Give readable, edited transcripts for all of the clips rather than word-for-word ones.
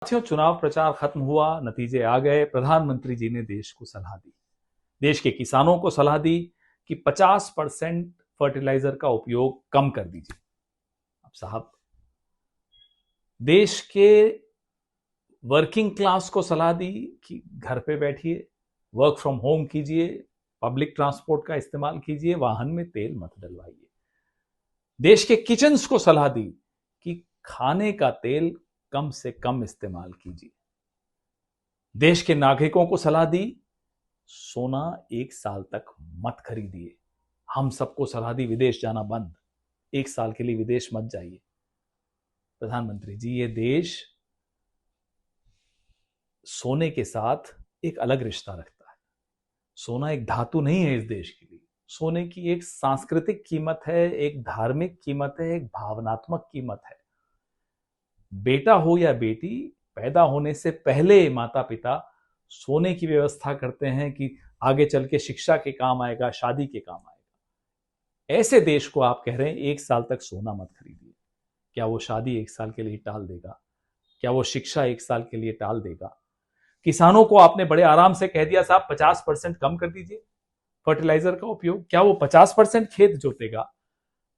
साथियों, चुनाव प्रचार खत्म हुआ, नतीजे आ गए। प्रधानमंत्री जी ने देश को सलाह दी, देश के किसानों को सलाह दी कि 50% फर्टिलाइजर का उपयोग कम कर दीजिए। अब साहब, देश के वर्किंग क्लास को सलाह दी कि घर पे बैठिए, वर्क फ्रॉम होम कीजिए, पब्लिक ट्रांसपोर्ट का इस्तेमाल कीजिए, वाहन में तेल मत डलवाइए। देश के किचन्स को सलाह दी कि खाने का तेल कम से कम इस्तेमाल कीजिए। देश के नागरिकों को सलाह दी, सोना 1 साल तक मत खरीदिए। हम सबको सलाह दी, विदेश जाना बंद, 1 साल के लिए विदेश मत जाइए। प्रधानमंत्री जी, ये देश सोने के साथ एक अलग रिश्ता रखता है। सोना एक धातु नहीं है इस देश के लिए। सोने की एक सांस्कृतिक कीमत है, एक धार्मिक कीमत है, एक भावनात्मक कीमत है। बेटा हो या बेटी, पैदा होने से पहले माता पिता सोने की व्यवस्था करते हैं कि आगे चल के शिक्षा के काम आएगा, शादी के काम आएगा। ऐसे देश को आप कह रहे हैं 1 साल तक सोना मत खरीदिए। क्या वो शादी 1 साल के लिए टाल देगा? क्या वो शिक्षा 1 साल के लिए टाल देगा? किसानों को आपने बड़े आराम से कह दिया, साहब 50% कम कर दीजिए फर्टिलाइजर का उपयोग। क्या वो 50% खेत जोतेगा?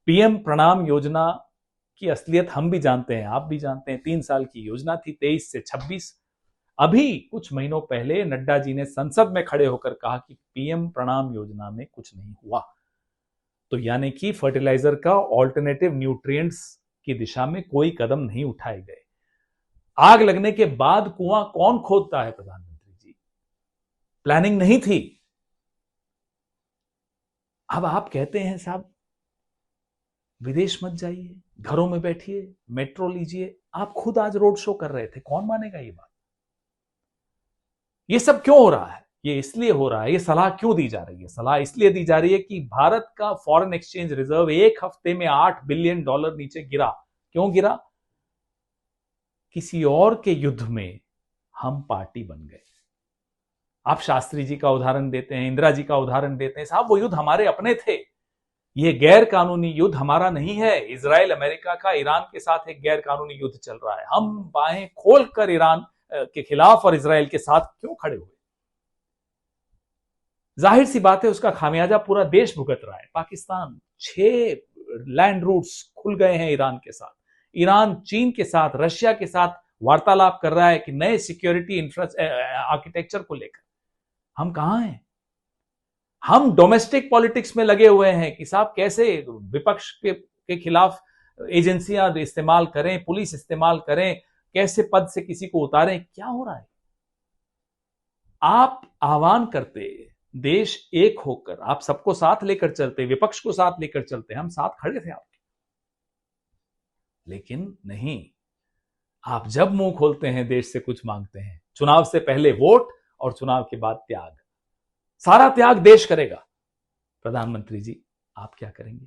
पीएम प्रणाम योजना की असलियत हम भी जानते हैं, आप भी जानते हैं। 3 साल की योजना थी, 23 से 26। अभी कुछ महीनों पहले नड्डा जी ने संसद में खड़े होकर कहा कि पीएम प्रणाम योजना में कुछ नहीं हुआ। तो यानी कि फर्टिलाइजर का ऑल्टरनेटिव न्यूट्रिएंट्स की दिशा में कोई कदम नहीं उठाए गए। आग लगने के बाद कुआं कौन खोदता है प्रधानमंत्री जी? प्लानिंग नहीं थी। अब आप कहते हैं साहब विदेश मत जाइए, घरों में बैठिए, मेट्रो लीजिए। आप खुद आज रोड शो कर रहे थे, कौन मानेगा ये बात? ये सब क्यों हो रहा है? ये इसलिए हो रहा है। ये सलाह क्यों दी जा रही है? सलाह इसलिए दी जा रही है कि भारत का फॉरेन एक्सचेंज रिजर्व 1 हफ्ते में $8 बिलियन नीचे गिरा। क्यों गिरा? किसी और के युद्ध में हम पार्टी बन गए। आप शास्त्री जी का उदाहरण देते हैं, इंदिरा जी का उदाहरण देते हैं। साहब, वो युद्ध हमारे अपने थे। ये गैर कानूनी युद्ध हमारा नहीं है। इजराइल अमेरिका का ईरान के साथ एक गैर कानूनी युद्ध चल रहा है। हम बाहें खोलकर ईरान के खिलाफ और इजराइल के साथ क्यों खड़े हुए? जाहिर सी बात है, उसका खामियाजा पूरा देश भुगत रहा है। पाकिस्तान 6 लैंड रूट्स खुल गए हैं ईरान के साथ। ईरान चीन के साथ, रशिया के साथ वार्तालाप कर रहा है कि नए सिक्योरिटी आर्किटेक्चर को लेकर। हम कहां हैं? हम डोमेस्टिक पॉलिटिक्स में लगे हुए हैं कि साहब कैसे विपक्ष के खिलाफ एजेंसियां इस्तेमाल करें, पुलिस इस्तेमाल करें, कैसे पद से किसी को उतारें। क्या हो रहा है? आप आह्वान करते, देश एक होकर आप सबको साथ लेकर चलते, विपक्ष को साथ लेकर चलते, हम साथ खड़े थे आपके। लेकिन नहीं, आप जब मुंह खोलते हैं देश से कुछ मांगते हैं। चुनाव से पहले वोट और चुनाव के बाद त्याग। सारा त्याग देश करेगा। प्रधानमंत्री जी, आप क्या करेंगे?